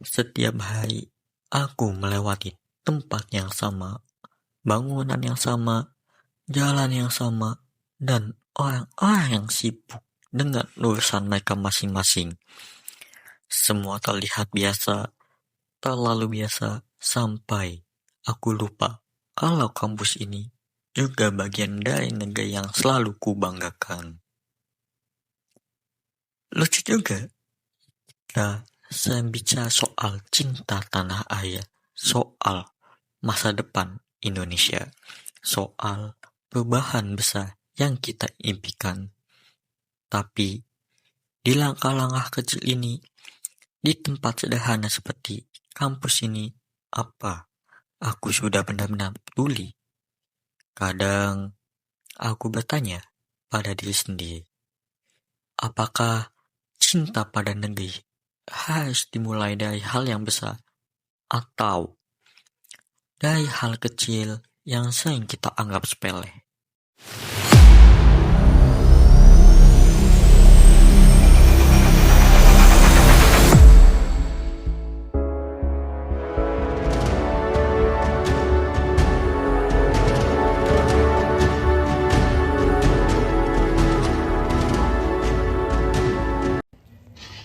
Setiap hari, aku melewati tempat yang sama, bangunan yang sama, jalan yang sama, dan orang-orang yang sibuk dengan urusan mereka masing-masing. Semua terlihat biasa, terlalu biasa, sampai aku lupa kalau kampus ini juga bagian dari negeri yang selalu kubanggakan. Lucu juga, saya bicara soal cinta tanah air, soal masa depan Indonesia, soal perubahan besar yang kita impikan. Tapi di langkah-langkah kecil ini, di tempat sederhana seperti kampus ini, apa aku sudah benar-benar peduli? Kadang aku bertanya pada diri sendiri, apakah cinta pada negeri harus dimulai dari hal yang besar atau dari hal kecil yang sering kita anggap sepele?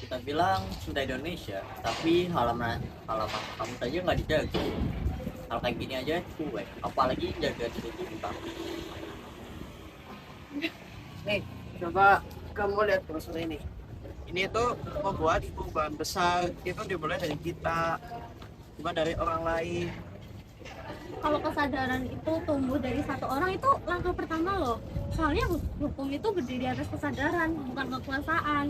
Kita bilang sudah Indonesia, tapi halaman kamu saja nggak dijaga. Hal kayak gini aja cuek, apalagi jaga diri kita. Nih, coba kamu lihat brosur ini. Ini tuh membuat perubahan besar itu dimulai dari kita, bukan dari orang lain. Kalau kesadaran itu tumbuh dari satu orang itu langkah pertama loh. Soalnya hukum itu berdiri atas kesadaran, bukan kekuasaan.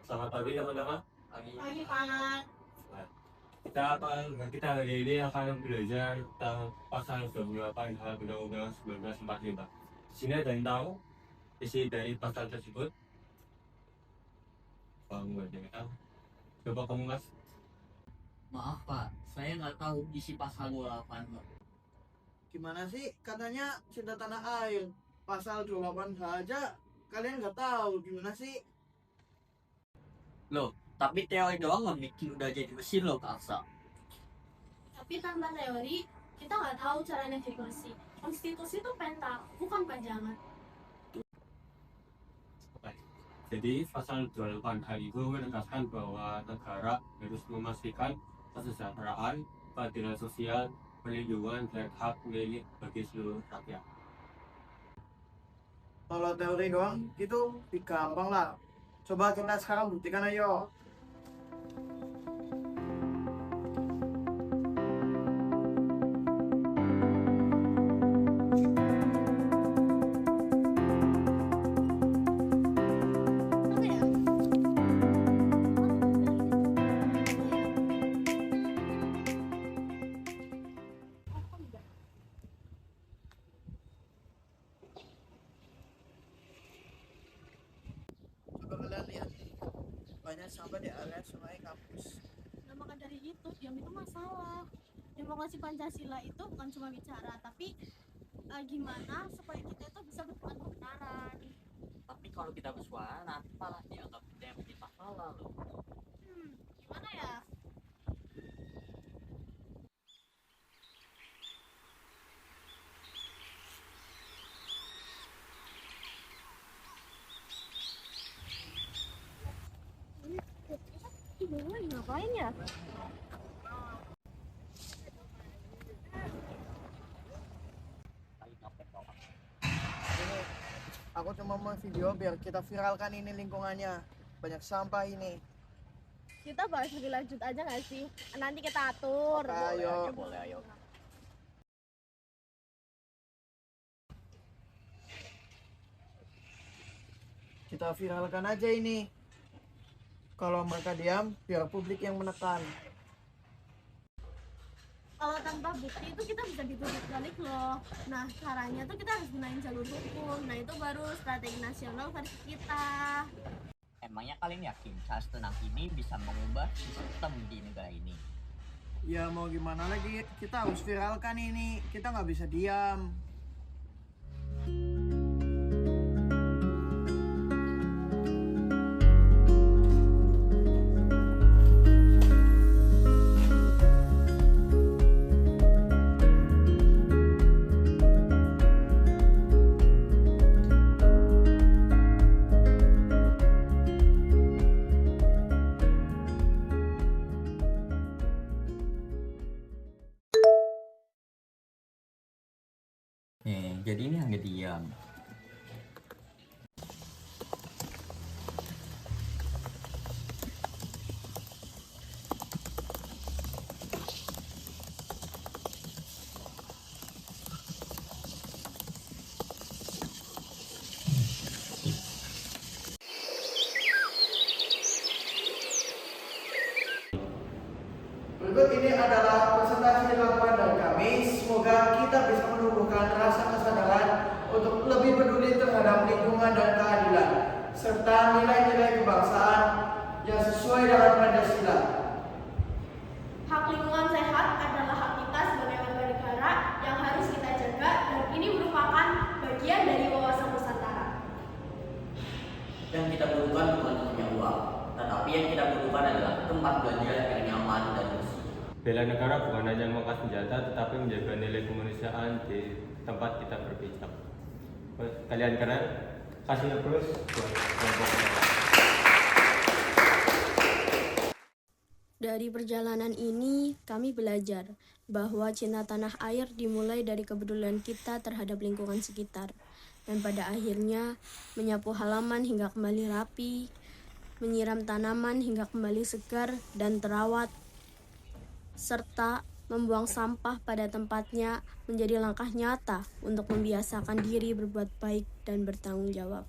Selamat pagi teman-teman. Pagi Pak. Kita hari ini akan belajar tentang pasal 28 Undang-Undang 1945. Di sini ada yang tahu isi dari pasal tersebut? Kamu ada yang tahu? Coba kamu Mas. Maaf Pak, saya nggak tahu isi pasal 28. Gimana sih? Katanya cinta tanah air. Pasal 28H aja kalian nggak tahu. Gimana sih? Loh, tapi teori doang nggak bikin udah jadi mesin loh Kalsa. Tapi tanpa teori, kita nggak tahu caranya eksekusi. Konstitusi itu penta, bukan pajangan. Jadi pasal 28 itu menegaskan bahwa negara harus memastikan kesejahteraan, keadilan sosial, perlindungan dan hak milik bagi seluruh rakyat. Kalau teori doang itu gampang lah. Coba kita sekarang buktikan ayo. Apa ya? Coba kalian lihat. Banyak sampah di area sungai kampus. Nah, maka dari itu, diam itu masalah. Demokrasi Pancasila itu bukan cuma bicara, tapi gimana supaya kita itu bisa berperan kebenaran. Tapi kalau kita bersuara nanti malah dianggap kita yang bikin masalah loh. Gimana ya? Ngapain ya? Ini aku cuma mau video biar kita viralkan ini lingkungannya. Banyak sampah ini. Kita bahas lebih lanjut aja nggak sih? Nanti kita atur. Ayo. Boleh, ayo. Kita viralkan aja ini. Kalau mereka diam, biar publik yang menekan. kalau tanpa bukti itu kita bisa dituntut balik loh. Nah caranya tuh kita harus gunain jalur hukum. Nah itu baru strategi nasional versi kita. Emangnya kalian yakin Charles Tenang ini bisa mengubah sistem di negara ini? Ya mau gimana lagi, kita harus viralkan ini, kita nggak bisa diam. Jadi ini hanya diam. Berikut ini adalah presentasi dilakukan dari kami. Semoga kita bisa menumbuhkan rasa kesadaran untuk lebih peduli terhadap lingkungan dan keadilan, serta nilai-nilai kebangsaan yang sesuai dengan Pancasila. Hak lingkungan sehat adalah hak kita sebagai warga negara yang harus kita jaga, dan ini merupakan bagian dari wawasan Nusantara. Yang kita butuhkan bukan hanya uang, tetapi yang kita butuhkan adalah tempat belajar yang nyaman dan bersih. Bela negara bukan hanya mengangkat senjata, tetapi menjaga nilai kemanusiaan di tempat kita berpijak. Kalian keren, kasih terus buat kelompok. Dari perjalanan ini, kami belajar bahwa cinta tanah air dimulai dari kepedulian kita terhadap lingkungan sekitar, dan pada akhirnya menyapu halaman hingga kembali rapi, menyiram tanaman hingga kembali segar dan terawat, serta membuang sampah pada tempatnya menjadi langkah nyata untuk membiasakan diri berbuat baik dan bertanggung jawab.